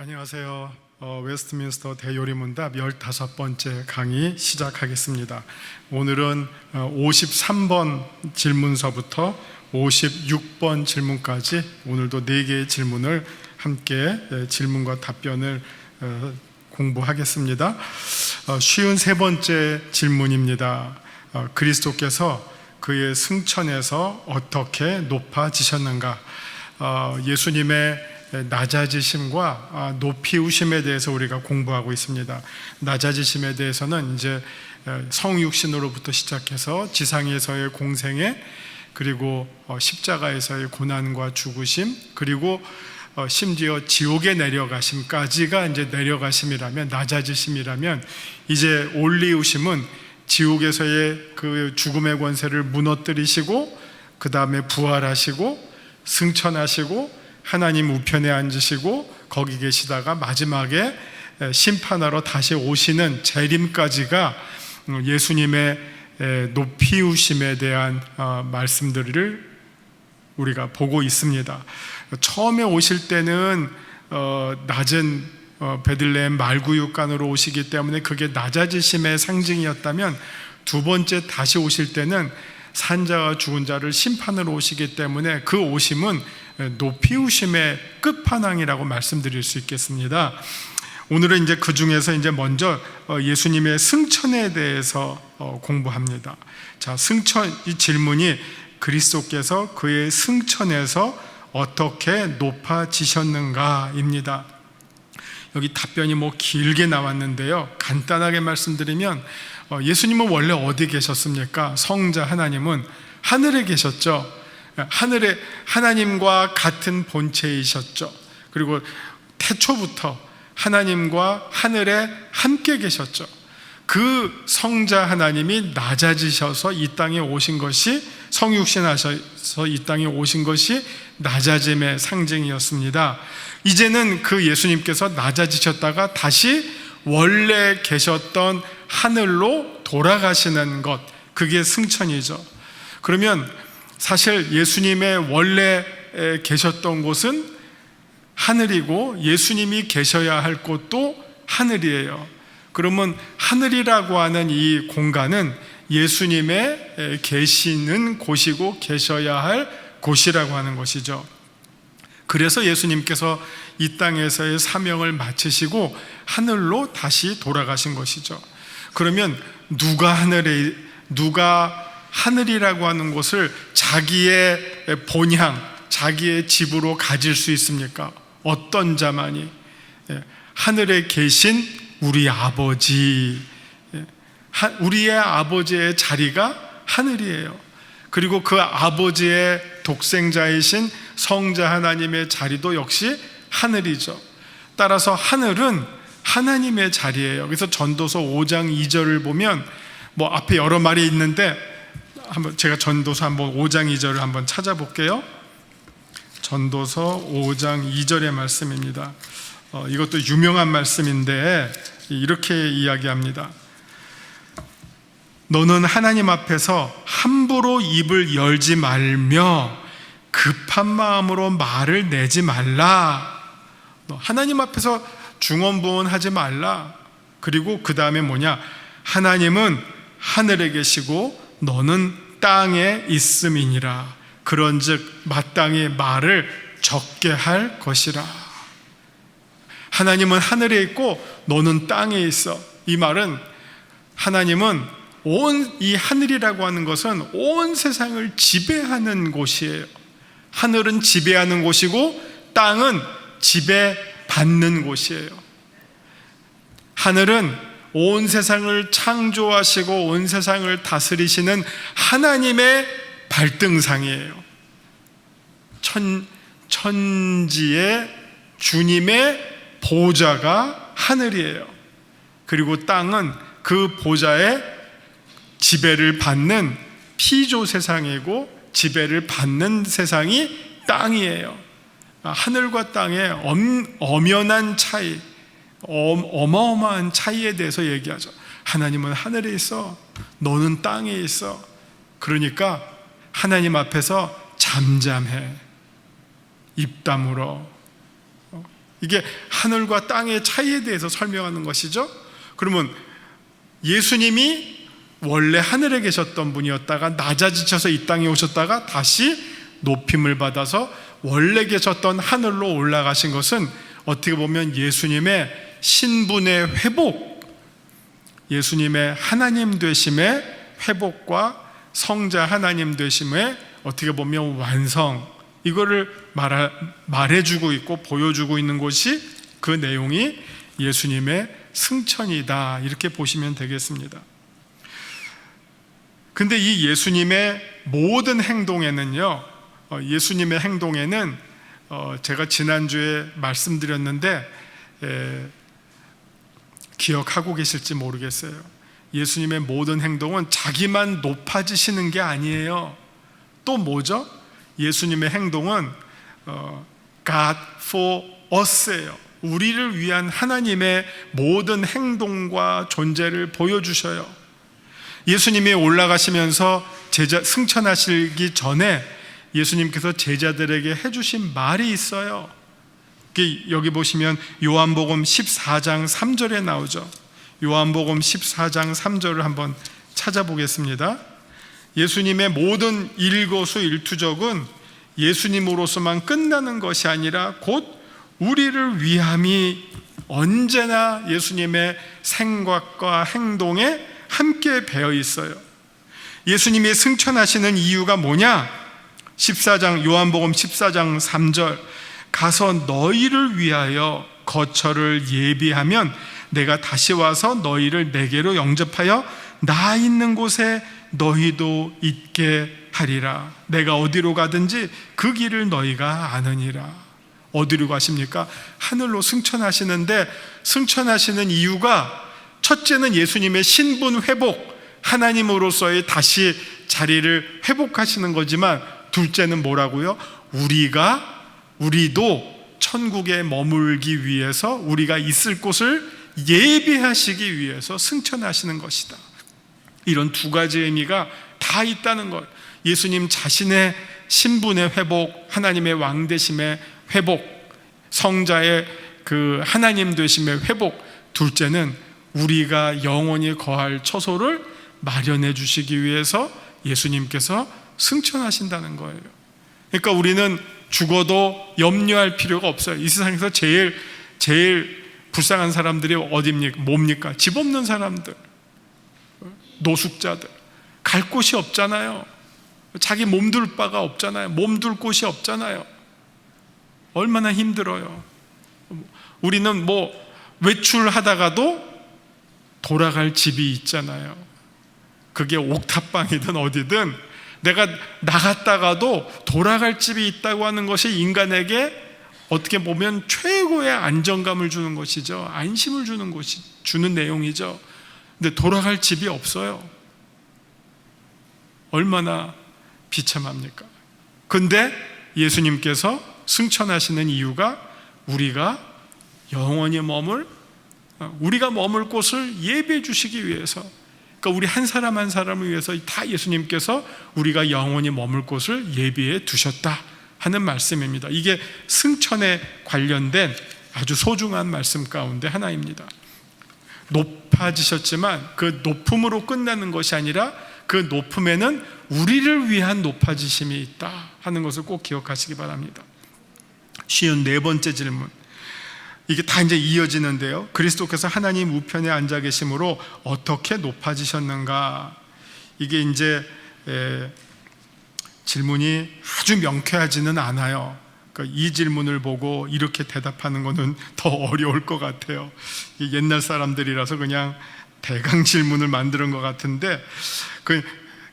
안녕하세요. 웨스트민스터 대요리문답 15번째 강의 시작하겠습니다. 오늘은 53번 질문서부터 56번 질문까지 오늘도 4개의 질문을 함께 질문과 답변을 공부하겠습니다. 53번째 질문입니다. 그리스도께서 그의 승천에서 어떻게 높아지셨는가? 예수님의 낮아지심과 높이우심에 대해서 우리가 공부하고 있습니다. 낮아지심에 대해서는 이제 성육신으로부터 시작해서 지상에서의 공생애, 그리고 십자가에서의 고난과 죽으심, 그리고 심지어 지옥에 내려가심까지가 이제 내려가심이라면, 낮아지심이라면, 이제 올리우심은 지옥에서의 그 죽음의 권세를 무너뜨리시고 그 다음에 부활하시고 승천하시고 하나님 우편에 앉으시고 거기 계시다가 마지막에 심판하러 다시 오시는 재림까지가 예수님의 높이우심에 대한 말씀들을 우리가 보고 있습니다. 처음에 오실 때는 낮은 베들레헴 말구육간으로 오시기 때문에 그게 낮아지심의 상징이었다면, 두 번째 다시 오실 때는 산자와 죽은 자를 심판으로 오시기 때문에 그 오심은 높이우심의 끝판왕이라고 말씀드릴 수 있겠습니다. 오늘은 이제 그 중에서 이제 먼저 예수님의 승천에 대해서 공부합니다. 자, 승천, 이 질문이 그리스도께서 그의 승천에서 어떻게 높아지셨는가입니다. 여기 답변이 길게 나왔는데요, 간단하게 말씀드리면 예수님은 원래 어디 계셨습니까? 성자 하나님은 하늘에 계셨죠. 하늘에 하나님과 같은 본체이셨죠. 그리고 태초부터 하나님과 하늘에 함께 계셨죠. 그 성자 하나님이 낮아지셔서 이 땅에 오신 것이, 성육신하셔서 이 땅에 오신 것이 낮아짐의 상징이었습니다. 이제는 그 예수님께서 낮아지셨다가 다시 원래 계셨던 하늘로 돌아가시는 것, 그게 승천이죠. 그러면 사실 예수님의 원래 계셨던 곳은 하늘이고 예수님이 계셔야 할 곳도 하늘이에요. 그러면 하늘이라고 하는 이 공간은 예수님의 계시는 곳이고 계셔야 할 곳이라고 하는 것이죠. 그래서 예수님께서 이 땅에서의 사명을 마치시고 하늘로 다시 돌아가신 것이죠. 그러면 누가 하늘이라고 하는 곳을 자기의 본향, 자기의 집으로 가질 수 있습니까? 어떤 자만이? 하늘에 계신 우리 아버지, 우리의 아버지의 자리가 하늘이에요. 그리고 그 아버지의 독생자이신 성자 하나님의 자리도 역시 하늘이죠. 따라서 하늘은 하나님의 자리예요. 그래서 전도서 5장 2절을 보면 앞에 여러 말이 있는데 한번 제가 전도서 5장 2절을 한번 찾아볼게요. 전도서 5장 2절의 말씀입니다. 이것도 유명한 말씀인데 이렇게 이야기합니다. 너는 하나님 앞에서 함부로 입을 열지 말며 급한 마음으로 말을 내지 말라. 하나님 앞에서 중언부언하지 말라. 그리고 그 다음에 뭐냐? 하나님은 하늘에 계시고 너는 땅에 있음이니라. 그런즉 마땅히 말을 적게 할 것이라. 하나님은 하늘에 있고 너는 땅에 있어. 이 말은 하나님은 이 하늘이라고 하는 것은 온 세상을 지배하는 곳이에요. 하늘은 지배하는 곳이고 땅은 지배받는 곳이에요. 하늘은 온 세상을 창조하시고 온 세상을 다스리시는 하나님의 발등상이에요. 천지의 주님의 보좌가 하늘이에요. 그리고 땅은 그 보좌의 지배를 받는 피조 세상이고 지배를 받는 세상이 땅이에요. 하늘과 땅의 엄연한 차이, 어마어마한 차이에 대해서 얘기하죠. 하나님은 하늘에 있어, 너는 땅에 있어. 그러니까 하나님 앞에서 잠잠해, 입 다물어. 이게 하늘과 땅의 차이에 대해서 설명하는 것이죠. 그러면 예수님이 원래 하늘에 계셨던 분이었다가 낮아지셔서 이 땅에 오셨다가 다시 높임을 받아서 원래 계셨던 하늘로 올라가신 것은 어떻게 보면 예수님의 신분의 회복, 예수님의 하나님 되심의 회복과 성자 하나님 되심의 어떻게 보면 완성, 이거를 말해주고 있고 보여주고 있는 것이, 그 내용이 예수님의 승천이다, 이렇게 보시면 되겠습니다. 근데 이 예수님의 모든 행동에는요, 예수님의 행동에는 제가 지난주에 말씀드렸는데 기억하고 계실지 모르겠어요. 예수님의 모든 행동은 자기만 높아지시는 게 아니에요. 또 뭐죠? 예수님의 행동은 God for us예요. 우리를 위한 하나님의 모든 행동과 존재를 보여주셔요. 예수님이 올라가시면서 승천하시기 전에 예수님께서 제자들에게 해주신 말이 있어요. 여기 보시면 요한복음 14장 3절에 나오죠. 요한복음 14장 3절을 한번 찾아보겠습니다. 예수님의 모든 일거수일투족은 예수님으로서만 끝나는 것이 아니라 곧 우리를 위함이 언제나 예수님의 생각과 행동에 함께 배어 있어요. 예수님이 승천하시는 이유가 뭐냐? 요한복음 14장 3절, 가서 너희를 위하여 거처를 예비하면 내가 다시 와서 너희를 내게로 영접하여 나 있는 곳에 너희도 있게 하리라. 내가 어디로 가든지 그 길을 너희가 아느니라. 어디로 가십니까? 하늘로 승천하시는데, 승천하시는 이유가 첫째는 예수님의 신분 회복, 하나님으로서의 다시 자리를 회복하시는 거지만, 둘째는 뭐라고요? 우리도 천국에 머물기 위해서, 우리가 있을 곳을 예비하시기 위해서 승천하시는 것이다. 이런 두 가지 의미가 다 있다는 것. 예수님 자신의 신분의 회복, 하나님의 왕 되심의 회복, 성자의 그 하나님 되심의 회복, 둘째는 우리가 영원히 거할 처소를 마련해 주시기 위해서 예수님께서 승천하신다는 거예요. 그러니까 우리는 죽어도 염려할 필요가 없어요. 이 세상에서 제일 불쌍한 사람들이 뭡니까? 집 없는 사람들, 노숙자들. 갈 곳이 없잖아요. 자기 몸둘 바가 없잖아요. 몸둘 곳이 없잖아요. 얼마나 힘들어요. 우리는 외출하다가도 돌아갈 집이 있잖아요. 그게 옥탑방이든 어디든 내가 나갔다가도 돌아갈 집이 있다고 하는 것이 인간에게 어떻게 보면 최고의 안정감을 주는 것이죠. 안심을 주는 내용이죠. 근데 돌아갈 집이 없어요. 얼마나 비참합니까? 근데 예수님께서 승천하시는 이유가 우리가 영원히 우리가 머물 곳을 예비해 주시기 위해서, 그러니까 우리 한 사람 한 사람을 위해서 다 예수님께서 우리가 영원히 머물 곳을 예비해 두셨다 하는 말씀입니다. 이게 승천에 관련된 아주 소중한 말씀 가운데 하나입니다. 높아지셨지만 그 높음으로 끝나는 것이 아니라 그 높음에는 우리를 위한 높아지심이 있다 하는 것을 꼭 기억하시기 바랍니다. 쉬운 네 번째 질문, 이게 다 이제 이어지는데요. 그리스도께서 하나님 우편에 앉아 계심으로 어떻게 높아지셨는가? 이게 이제 질문이 아주 명쾌하지는 않아요. 그러니까 이 질문을 보고 이렇게 대답하는 것은 더 어려울 것 같아요. 옛날 사람들이라서 그냥 대강 질문을 만드는 것 같은데,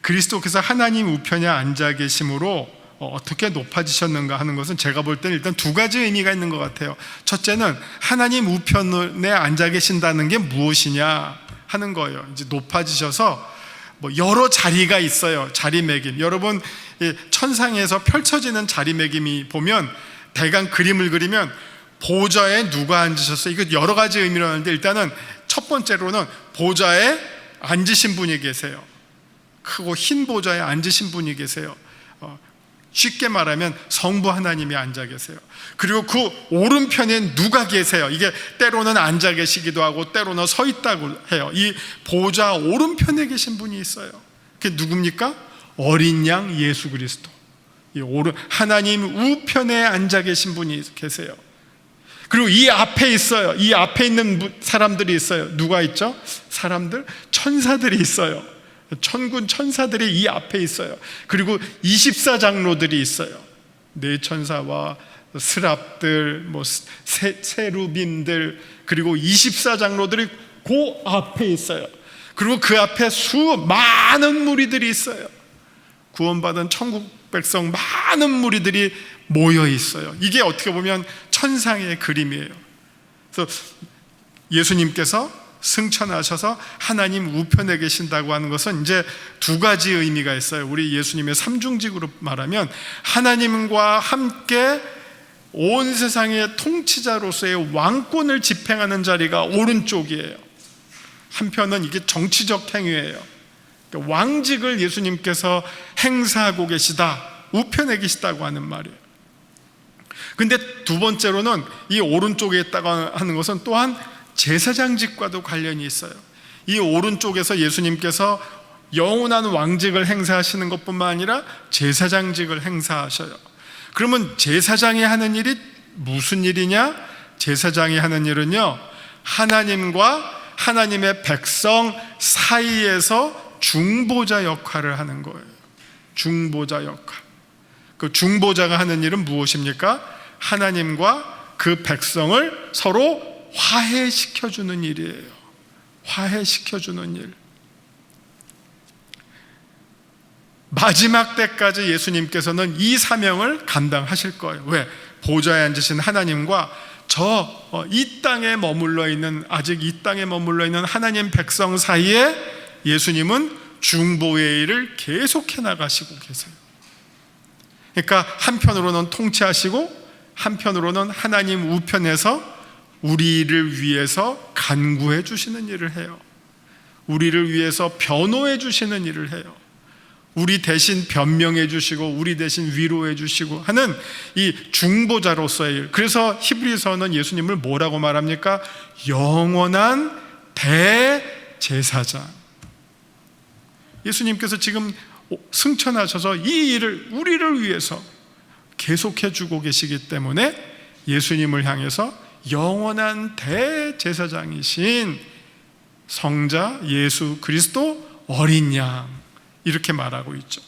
그리스도께서 하나님 우편에 앉아 계심으로 어떻게 높아지셨는가 하는 것은 제가 볼 때는 일단 두 가지 의미가 있는 것 같아요. 첫째는 하나님 우편에 앉아 계신다는 게 무엇이냐 하는 거예요. 이제 높아지셔서 여러 자리가 있어요. 자리매김. 여러분 천상에서 펼쳐지는 자리매김이 보면 대강 그림을 그리면 보좌에 누가 앉으셨어요? 이거 여러 가지 의미로 하는데, 일단은 첫 번째로는 보좌에 앉으신 분이 계세요. 크고 흰 보좌에 앉으신 분이 계세요. 쉽게 말하면 성부 하나님이 앉아 계세요. 그리고 그 오른편에 누가 계세요? 이게 때로는 앉아 계시기도 하고 때로는 서 있다고 해요. 이 보좌 오른편에 계신 분이 있어요. 그게 누굽니까? 어린 양 예수 그리스도. 하나님 우편에 앉아 계신 분이 계세요. 그리고 이 앞에 있어요. 이 앞에 있는 사람들이 있어요. 누가 있죠? 사람들, 천사들이 있어요. 천군 천사들이 이 앞에 있어요. 그리고 24장로들이 있어요. 네 천사와 스랍들, 세루빔들, 그리고 24장로들이 그 앞에 있어요. 그리고 그 앞에 많은 무리들이 있어요. 구원받은 천국 백성 많은 무리들이 모여 있어요. 이게 어떻게 보면 천상의 그림이에요. 그래서 예수님께서 승천하셔서 하나님 우편에 계신다고 하는 것은 이제 두 가지 의미가 있어요. 우리 예수님의 삼중직으로 말하면 하나님과 함께 온 세상의 통치자로서의 왕권을 집행하는 자리가 오른쪽이에요. 한편은 이게 정치적 행위예요. 그러니까 왕직을 예수님께서 행사하고 계시다, 우편에 계시다고 하는 말이에요. 근데 두 번째로는 이 오른쪽에 있다고 하는 것은 또한 제사장직과도 관련이 있어요. 이 오른쪽에서 예수님께서 영원한 왕직을 행사하시는 것뿐만 아니라 제사장직을 행사하셔요. 그러면 제사장이 하는 일이 무슨 일이냐? 제사장이 하는 일은요, 하나님과 하나님의 백성 사이에서 중보자 역할을 하는 거예요. 중보자 역할. 그 중보자가 하는 일은 무엇입니까? 하나님과 그 백성을 서로 화해시켜주는 일이에요. 화해시켜주는 일. 마지막 때까지 예수님께서는 이 사명을 감당하실 거예요. 왜? 보좌에 앉으신 하나님과 이 땅에 머물러 있는, 아직 이 땅에 머물러 있는 하나님 백성 사이에 예수님은 중보의 일을 계속해 나가시고 계세요. 그러니까 한편으로는 통치하시고 한편으로는 하나님 우편에서 우리를 위해서 간구해 주시는 일을 해요. 우리를 위해서 변호해 주시는 일을 해요. 우리 대신 변명해 주시고 우리 대신 위로해 주시고 하는 이 중보자로서의 일. 그래서 히브리서는 예수님을 뭐라고 말합니까? 영원한 대제사장. 예수님께서 지금 승천하셔서 이 일을 우리를 위해서 계속해 주고 계시기 때문에 예수님을 향해서 영원한 대제사장이신 성자 예수 그리스도 어린 양, 이렇게 말하고 있죠.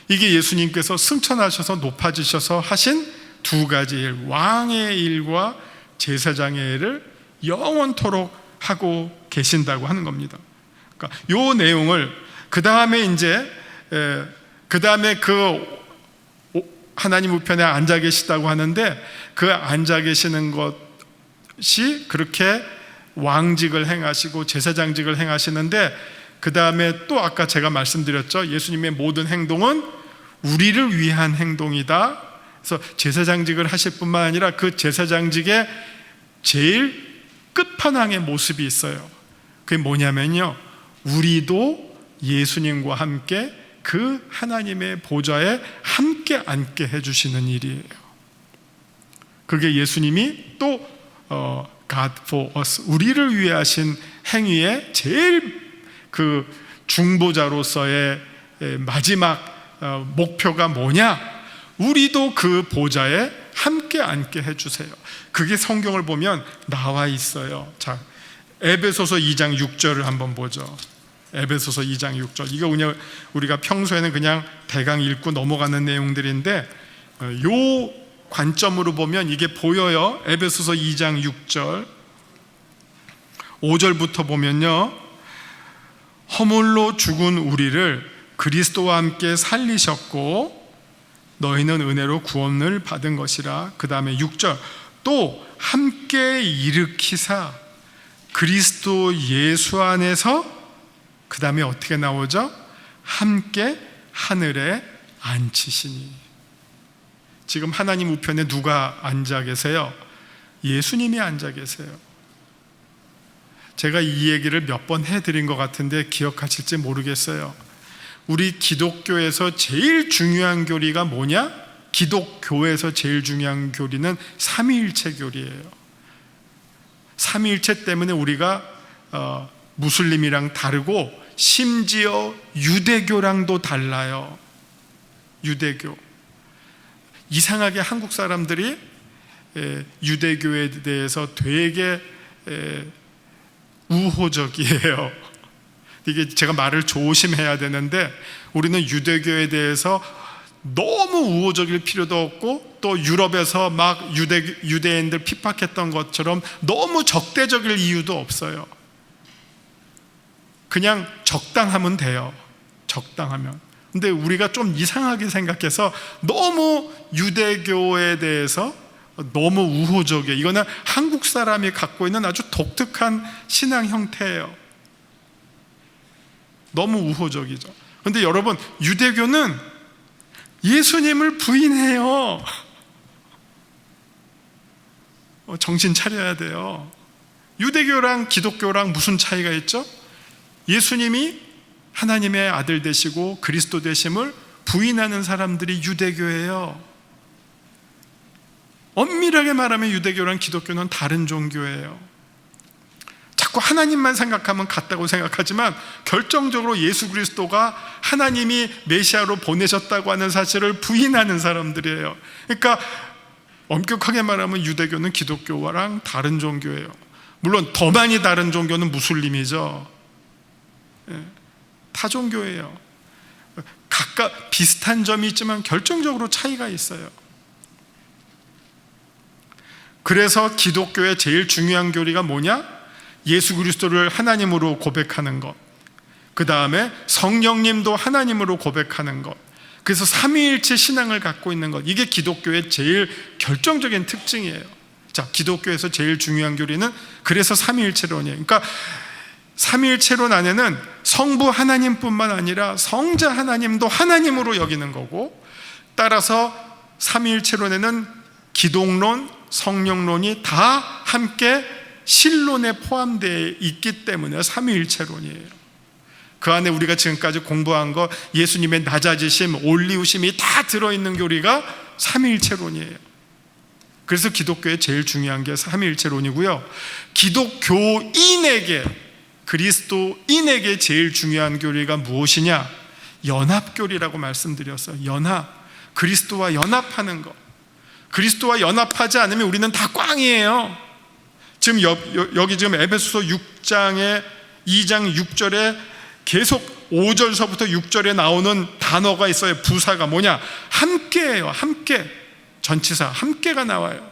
이게 예수님께서 승천하셔서 높아지셔서 하신 두 가지 일, 왕의 일과 제사장의 일을 영원토록 하고 계신다고 하는 겁니다. 그러니까 이 내용을 그 다음에 그 하나님 우편에 앉아 계시다고 하는데, 그 앉아 계시는 것이 그렇게 왕직을 행하시고 제사장직을 행하시는데, 그 다음에 또 아까 제가 말씀드렸죠. 예수님의 모든 행동은 우리를 위한 행동이다. 그래서 제사장직을 하실 뿐만 아니라 그 제사장직의 제일 끝판왕의 모습이 있어요. 그게 뭐냐면요, 우리도 예수님과 함께 그 하나님의 보좌에 함께 앉게 해주시는 일이에요. 그게 예수님이 또 God for us, 우리를 위해 하신 행위의 제일 그 중보자로서의 마지막 목표가 뭐냐? 우리도 그 보좌에 함께 앉게 해주세요. 그게 성경을 보면 나와 있어요. 자, 에베소서 2장 6절을 한번 보죠. 에베소서 2장 6절. 이거 그냥 우리가 평소에는 그냥 대강 읽고 넘어가는 내용들인데, 요 관점으로 보면 이게 보여요. 에베소서 2장 6절 5절부터 보면요, 허물로 죽은 우리를 그리스도와 함께 살리셨고 너희는 은혜로 구원을 받은 것이라. 그 다음에 6절, 또 함께 일으키사 그리스도 예수 안에서, 그 다음에 어떻게 나오죠? 함께 하늘에 앉히시니. 지금 하나님 우편에 누가 앉아 계세요? 예수님이 앉아 계세요. 제가 이 얘기를 몇 번 해드린 것 같은데 기억하실지 모르겠어요. 우리 기독교에서 제일 중요한 교리가 뭐냐? 기독교에서 제일 중요한 교리는 삼위일체 교리예요. 삼위일체 때문에 우리가 무슬림이랑 다르고 심지어 유대교랑도 달라요. 유대교. 이상하게 한국 사람들이 유대교에 대해서 되게 우호적이에요. 이게 제가 말을 조심해야 되는데, 우리는 유대교에 대해서 너무 우호적일 필요도 없고, 또 유럽에서 막 유대인들 핍박했던 것처럼 너무 적대적일 이유도 없어요. 그냥 적당하면 돼요. 적당하면. 근데 우리가 좀 이상하게 생각해서 너무 유대교에 대해서 너무 우호적이에요. 이거는 한국 사람이 갖고 있는 아주 독특한 신앙 형태예요. 너무 우호적이죠. 그런데 여러분, 유대교는 예수님을 부인해요. 정신 차려야 돼요. 유대교랑 기독교랑 무슨 차이가 있죠? 예수님이 하나님의 아들 되시고 그리스도 되심을 부인하는 사람들이 유대교예요. 엄밀하게 말하면 유대교랑 기독교는 다른 종교예요. 자꾸 하나님만 생각하면 같다고 생각하지만, 결정적으로 예수 그리스도가 하나님이 메시아로 보내셨다고 하는 사실을 부인하는 사람들이에요. 그러니까 엄격하게 말하면 유대교는 기독교랑 다른 종교예요. 물론 더 많이 다른 종교는 무슬림이죠. 타종교예요. 각각 비슷한 점이 있지만 결정적으로 차이가 있어요. 그래서 기독교의 제일 중요한 교리가 뭐냐? 예수 그리스도를 하나님으로 고백하는 것, 그 다음에 성령님도 하나님으로 고백하는 것, 그래서 삼위일체 신앙을 갖고 있는 것, 이게 기독교의 제일 결정적인 특징이에요. 자, 기독교에서 제일 중요한 교리는 그래서 삼위일체론이에요. 그러니까 삼위일체론 안에는 성부 하나님뿐만 아니라 성자 하나님도 하나님으로 여기는 거고, 따라서 삼위일체론에는 기독론, 성령론이 다 함께 신론에 포함되어 있기 때문에 삼위일체론이에요. 그 안에 우리가 지금까지 공부한 거, 예수님의 낮아지심, 올리우심이 다 들어있는 교리가 삼위일체론이에요. 그래서 기독교의 제일 중요한 게 삼위일체론이고요. 기독교인에게, 그리스도인에게 제일 중요한 교리가 무엇이냐? 연합교리라고 말씀드렸어요. 연합, 그리스도와 연합하는 것. 그리스도와 연합하지 않으면 우리는 다 꽝이에요. 지금 여기 지금 에베소서 6장에 2장 6절에 계속 5절서부터 6절에 나오는 단어가 있어요. 부사가 뭐냐? 함께예요. 함께. 전치사 함께가 나와요.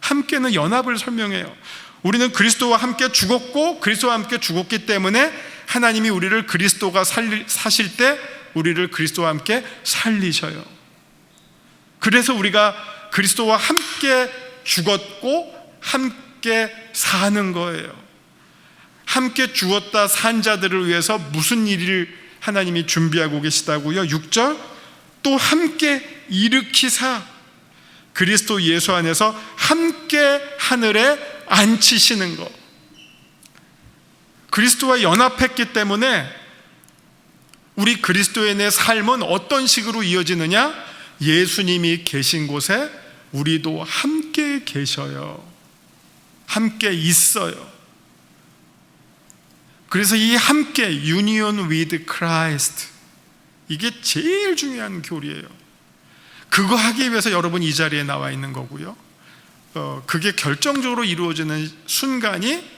함께는 연합을 설명해요. 우리는 그리스도와 함께 죽었고, 그리스도와 함께 죽었기 때문에 하나님이 우리를 그리스도가 사실 때 우리를 그리스도와 함께 살리셔요. 그래서 우리가 그리스도와 함께 죽었고 함께 사는 거예요. 함께 죽었다 산 자들을 위해서 무슨 일을 하나님이 준비하고 계시다고요? 6절, 또 함께 일으키사 그리스도 예수 안에서 함께 하늘에 앉히시는 것. 그리스도와 연합했기 때문에 우리 그리스도인의 삶은 어떤 식으로 이어지느냐? 예수님이 계신 곳에 우리도 함께 계셔요. 함께 있어요. 그래서 이 함께, union with Christ, 이게 제일 중요한 교리예요. 그거 하기 위해서 여러분 이 자리에 나와 있는 거고요. 그게 결정적으로 이루어지는 순간이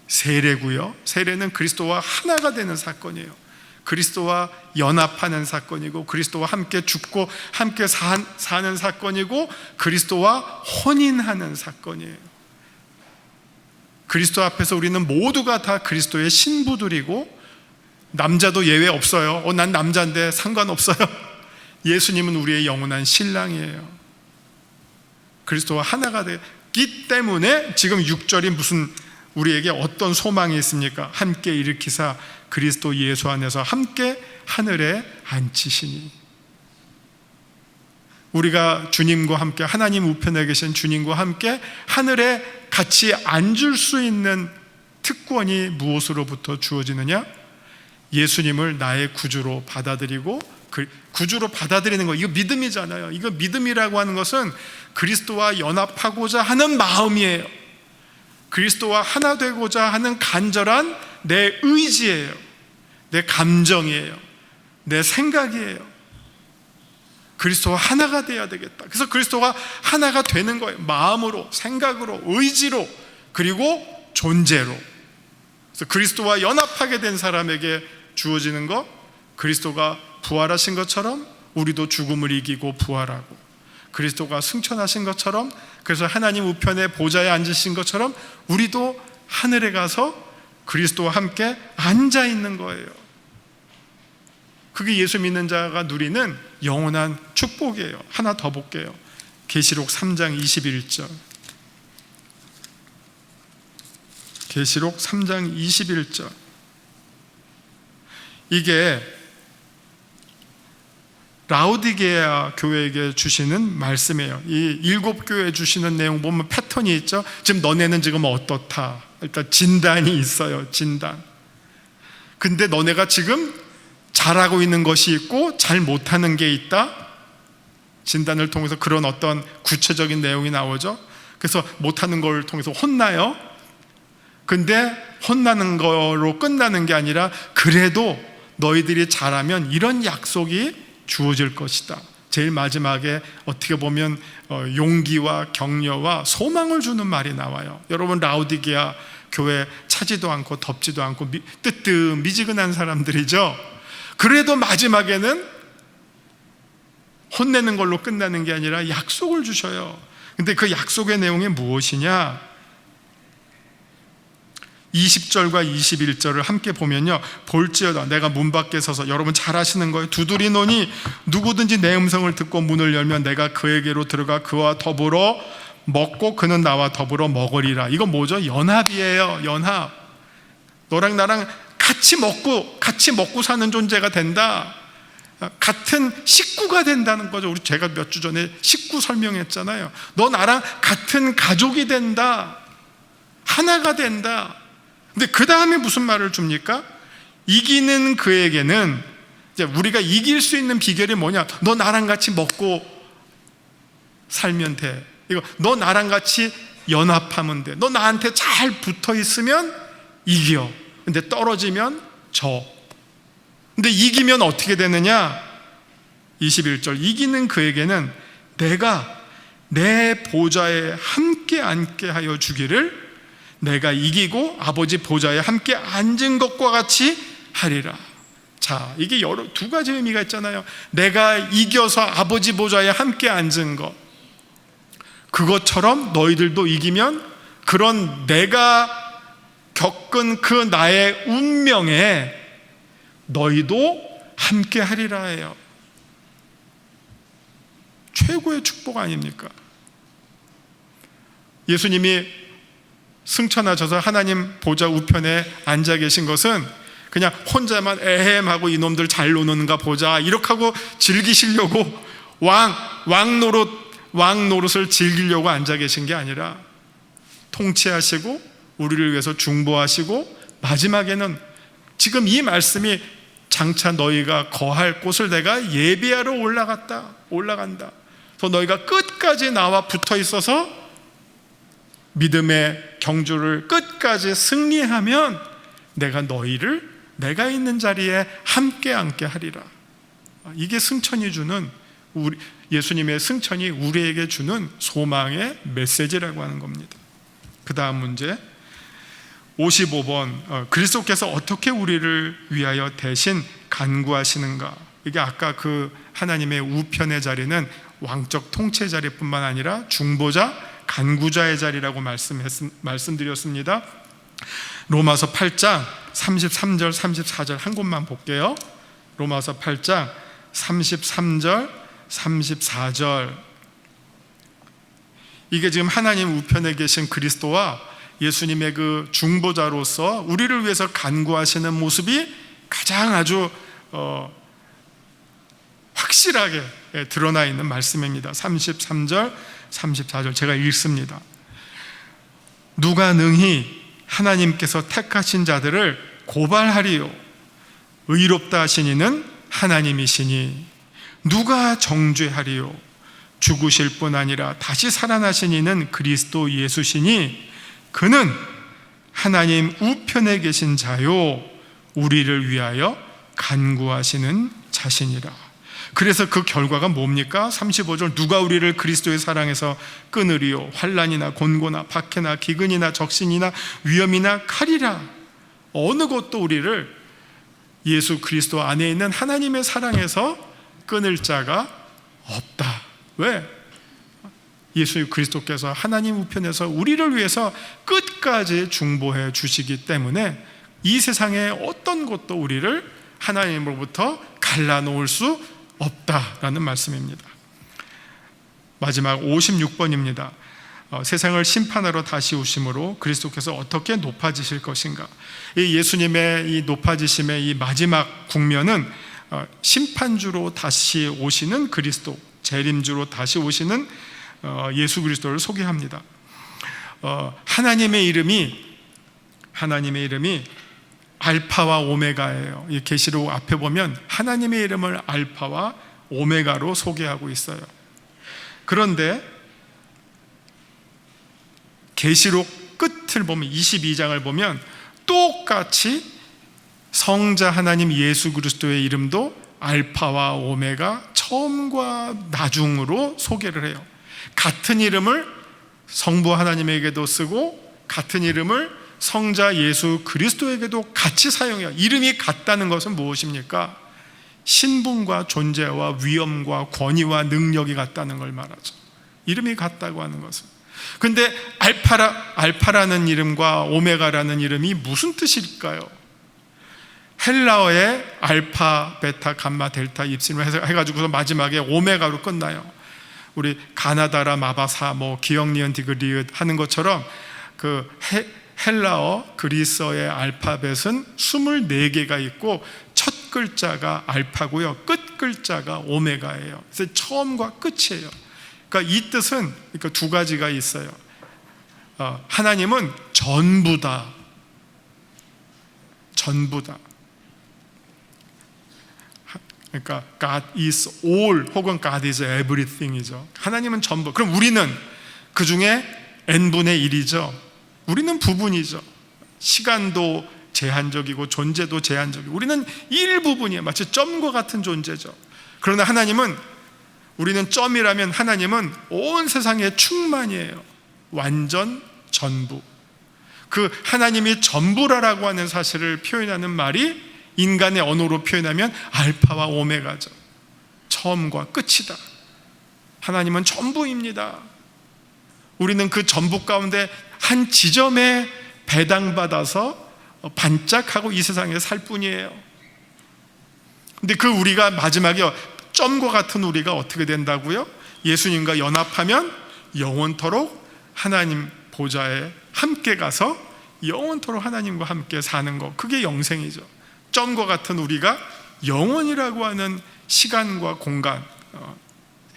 세례고요. 세례는 그리스도와 하나가 되는 사건이에요. 그리스도와 연합하는 사건이고, 그리스도와 함께 죽고 함께 사는 사건이고, 그리스도와 혼인하는 사건이에요. 그리스도 앞에서 우리는 모두가 다 그리스도의 신부들이고, 남자도 예외 없어요. 난 남자인데 상관없어요. 예수님은 우리의 영원한 신랑이에요. 그리스도와 하나가 되기 때문에 지금 6절이 무슨 우리에게 어떤 소망이 있습니까? 함께 일으키사 그리스도 예수 안에서 함께 하늘에 앉히시니. 우리가 주님과 함께, 하나님 우편에 계신 주님과 함께 하늘에 같이 앉을 수 있는 특권이 무엇으로부터 주어지느냐? 예수님을 나의 구주로 받아들이고, 구주로 받아들이는 거, 이거 믿음이잖아요. 이거 믿음이라고 하는 것은 그리스도와 연합하고자 하는 마음이에요. 그리스도와 하나 되고자 하는 간절한 내 의지예요. 내 감정이에요. 내 생각이에요. 그리스도와 하나가 돼야 되겠다. 그래서 그리스도가 하나가 되는 거예요. 마음으로, 생각으로, 의지로, 그리고 존재로. 그래서 그리스도와 연합하게 된 사람에게 주어지는 것, 그리스도가 부활하신 것처럼 우리도 죽음을 이기고 부활하고, 그리스도가 승천하신 것처럼, 그래서 하나님 우편에 보좌에 앉으신 것처럼 우리도 하늘에 가서 그리스도와 함께 앉아 있는 거예요. 그게 예수 믿는 자가 누리는 영원한 축복이에요. 하나 더 볼게요. 계시록 3장 21절. 계시록 3장 21절. 이게 라오디게아 교회에게 주시는 말씀이에요. 이 7교회에 주시는 내용 보면 패턴이 있죠. 지금 너네는 지금 어떻다. 일단 진단이 있어요. 진단. 근데 너네가 지금 잘하고 있는 것이 있고 잘 못하는 게 있다. 진단을 통해서 그런 어떤 구체적인 내용이 나오죠. 그래서 못하는 걸 통해서 혼나요. 근데 혼나는 거로 끝나는 게 아니라 그래도 너희들이 잘하면 이런 약속이 주어질 것이다. 제일 마지막에 어떻게 보면 용기와 격려와 소망을 주는 말이 나와요. 여러분, 라오디게아 교회 차지도 않고 덥지도 않고 뜨뜻미지근한 사람들이죠. 그래도 마지막에는 혼내는 걸로 끝나는 게 아니라 약속을 주셔요. 근데 그 약속의 내용이 무엇이냐? 20절과 21절을 함께 보면요, 볼지어다 내가 문 밖에 서서, 여러분 잘 아시는 거예요. 두드리노니 누구든지 내 음성을 듣고 문을 열면 내가 그에게로 들어가 그와 더불어 먹고 그는 나와 더불어 먹으리라. 이건 뭐죠? 연합이에요. 연합. 너랑 나랑 같이 먹고 사는 존재가 된다. 같은 식구가 된다는 거죠. 제가 몇 주 전에 식구 설명했잖아요. 너 나랑 같은 가족이 된다. 하나가 된다. 근데 그 다음에 무슨 말을 줍니까? 이기는 그에게는, 이제 우리가 이길 수 있는 비결이 뭐냐? 너 나랑 같이 먹고 살면 돼. 이거 너 나랑 같이 연합하면 돼. 너 나한테 잘 붙어 있으면 이겨. 근데 떨어지면 져. 근데 이기면 어떻게 되느냐? 21절. 이기는 그에게는 내가 내 보좌에 함께 앉게 하여 주기를, 내가 이기고 아버지 보좌에 함께 앉은 것과 같이 하리라. 자, 이게 두 가지 의미가 있잖아요. 내가 이겨서 아버지 보좌에 함께 앉은 것, 그것처럼 너희들도 이기면 그런 내가 겪은 그 나의 운명에 너희도 함께 하리라 해요. 최고의 축복 아닙니까? 예수님이 승천하셔서 하나님 보좌 우편에 앉아 계신 것은 그냥 혼자만 에헴하고 이놈들 잘 노는가 보자 이렇게 하고 즐기시려고 왕 노릇을 즐기려고 앉아 계신 게 아니라, 통치하시고 우리를 위해서 중보하시고, 마지막에는 지금 이 말씀이 장차 너희가 거할 곳을 내가 예비하러 올라간다. 그래서 너희가 끝까지 나와 붙어 있어서 믿음의 경주를 끝까지 승리하면 내가 너희를 내가 있는 자리에 함께 앉게 하리라. 이게 승천이 주는, 예수님의 승천이 우리에게 주는 소망의 메시지라고 하는 겁니다. 그 다음 문제 55번. 그리스도께서 어떻게 우리를 위하여 대신 간구하시는가? 이게 아까 그 하나님의 우편의 자리는 왕적 통치의 자리뿐만 아니라 중보자, 간구자의 자리라고 말씀드렸습니다. 로마서 8장 33절 34절 한 곳만 볼게요. 로마서 8장 33절 34절. 이게 지금 하나님 우편에 계신 그리스도와 예수님의 그 중보자로서 우리를 위해서 간구하시는 모습이 가장 아주 확실하게 드러나 있는 말씀입니다. 33절 34절 제가 읽습니다. 누가 능히 하나님께서 택하신 자들을 고발하리요? 의롭다 하신 이는 하나님이시니 누가 정죄하리요? 죽으실 뿐 아니라 다시 살아나신 이는 그리스도 예수시니 그는 하나님 우편에 계신 자요 우리를 위하여 간구하시는 자신이라. 그래서 그 결과가 뭡니까? 35절, 누가 우리를 그리스도의 사랑에서 끊으리요? 환난이나 곤고나 박해나 기근이나 적신이나 위험이나 칼이라. 어느 것도 우리를 예수 그리스도 안에 있는 하나님의 사랑에서 끊을 자가 없다. 왜? 예수 그리스도께서 하나님 우편에서 우리를 위해서 끝까지 중보해 주시기 때문에 이 세상의 어떤 것도 우리를 하나님으로부터 갈라놓을 수 없다라는 말씀입니다. 마지막 56번입니다. 세상을 심판하러 다시 오심으로 그리스도께서 어떻게 높아지실 것인가. 이 예수님의 이 높아지심의 이 마지막 국면은 심판주로 다시 오시는 그리스도, 재림주로 다시 오시는 예수 그리스도를 소개합니다. 하나님의 이름이 알파와 오메가예요. 이 계시록 앞에 보면 하나님의 이름을 알파와 오메가로 소개하고 있어요. 그런데 계시록 끝을 보면 22장을 보면 똑같이 성자 하나님 예수 그리스도의 이름도 알파와 오메가, 처음과 나중으로 소개를 해요. 같은 이름을 성부 하나님에게도 쓰고 같은 이름을 성자 예수 그리스도에게도 같이 사용해요. 이름이 같다는 것은 무엇입니까? 신분과 존재와 위엄과 권위와 능력이 같다는 걸 말하죠. 이름이 같다고 하는 것은. 그런데 알파라는 이름과 오메가라는 이름이 무슨 뜻일까요? 헬라어의 알파, 베타, 감마, 델타, 입신을 해가지고서 마지막에 오메가로 끝나요. 우리 가나다라, 마바사, 기역, 니은, 디귿, 리읒 하는 것처럼 그 헬라어, 그리스어의 알파벳은 24개가 있고 첫 글자가 알파고요, 끝 글자가 오메가예요. 그래서 처음과 끝이에요. 그러니까 이 뜻은 두 가지가 있어요. 하나님은 전부다. 그러니까 God is all 혹은 God is everything이죠. 하나님은 전부. 그럼 우리는 그 중에 n분의 1이죠. 우리는 부분이죠. 시간도 제한적이고 존재도 제한적이고 우리는 일부분이에요. 마치 점과 같은 존재죠. 그러나 하나님은, 우리는 점이라면 하나님은 온 세상의 충만이에요. 완전 전부. 그 하나님이 전부라고 하는 사실을 표현하는 말이 인간의 언어로 표현하면 알파와 오메가죠. 처음과 끝이다. 하나님은 전부입니다. 우리는 그 전부 가운데 한 지점에 배당받아서 반짝하고 이 세상에 살 뿐이에요. 근데 그 우리가 마지막에 점과 같은 우리가 어떻게 된다고요? 예수님과 연합하면 영원토록 하나님 보좌에 함께 가서 영원토록 하나님과 함께 사는 것, 그게 영생이죠. 점과 같은 우리가 영원이라고 하는 시간과 공간,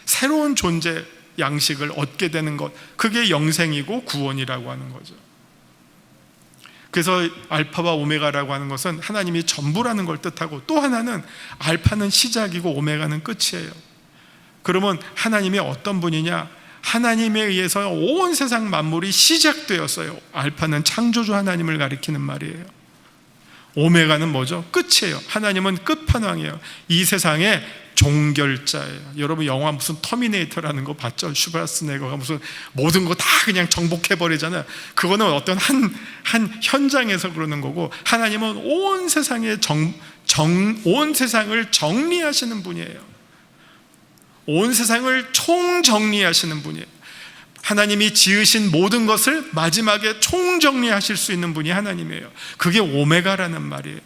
새로운 존재 양식을 얻게 되는 것, 그게 영생이고 구원이라고 하는 거죠. 그래서 알파와 오메가라고 하는 것은 하나님이 전부라는 걸 뜻하고, 또 하나는 알파는 시작이고 오메가는 끝이에요. 그러면 하나님이 어떤 분이냐? 하나님에 의해서 온 세상 만물이 시작되었어요. 알파는 창조주 하나님을 가리키는 말이에요. 오메가는 뭐죠? 끝이에요. 하나님은 끝판왕이에요. 이 세상의 종결자예요. 여러분 영화 무슨 터미네이터라는 거 봤죠? 슈바스네거가 무슨 모든 거 다 그냥 정복해버리잖아요. 그거는 어떤 한 현장에서 그러는 거고, 하나님은 온 세상의 온 세상을 정리하시는 분이에요. 온 세상을 총정리하시는 분이에요. 하나님이 지으신 모든 것을 마지막에 총정리하실 수 있는 분이 하나님이에요. 그게 오메가라는 말이에요.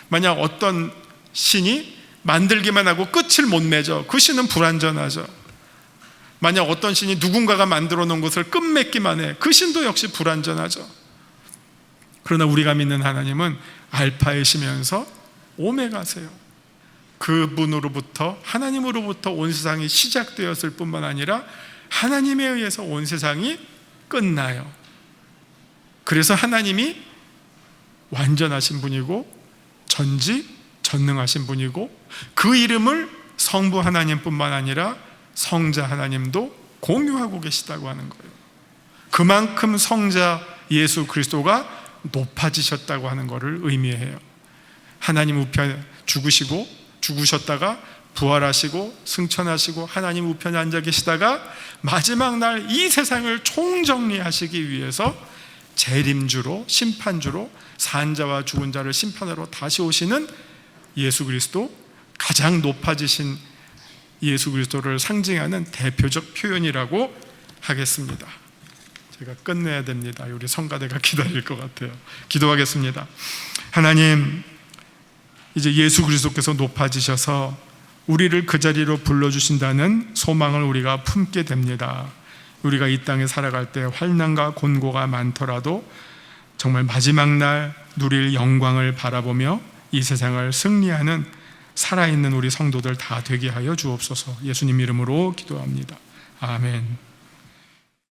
만약 어떤 신이 만들기만 하고 끝을 못 맺어, 그 신은 불완전하죠. 만약 어떤 신이 누군가가 만들어 놓은 것을 끝맺기만 해, 그 신도 역시 불완전하죠. 그러나 우리가 믿는 하나님은 알파이시면서 오메가세요. 그분으로부터, 하나님으로부터 온 세상이 시작되었을 뿐만 아니라 하나님에 의해서 온 세상이 끝나요. 그래서 하나님이 완전하신 분이고 전지전능하신 분이고 그 이름을 성부 하나님뿐만 아니라 성자 하나님도 공유하고 계시다고 하는 거예요. 그만큼 성자 예수 그리스도가 높아지셨다고 하는 것을 의미해요. 하나님 우편에 죽으셨다가 부활하시고 승천하시고 하나님 우편에 앉아 계시다가 마지막 날 이 세상을 총정리하시기 위해서 재림주로, 심판주로, 산자와 죽은 자를 심판하러 다시 오시는 예수 그리스도, 가장 높아지신 예수 그리스도를 상징하는 대표적 표현이라고 하겠습니다. 제가 끝내야 됩니다. 우리 성가대가 기다릴 것 같아요. 기도하겠습니다. 하나님, 이제 예수 그리스도께서 높아지셔서 우리를 그 자리로 불러주신다는 소망을 우리가 품게 됩니다. 우리가 이 땅에 살아갈 때 환난과 곤고가 많더라도 정말 마지막 날 누릴 영광을 바라보며 이 세상을 승리하는 살아있는 우리 성도들 다 되게 하여 주옵소서. 예수님 이름으로 기도합니다. 아멘.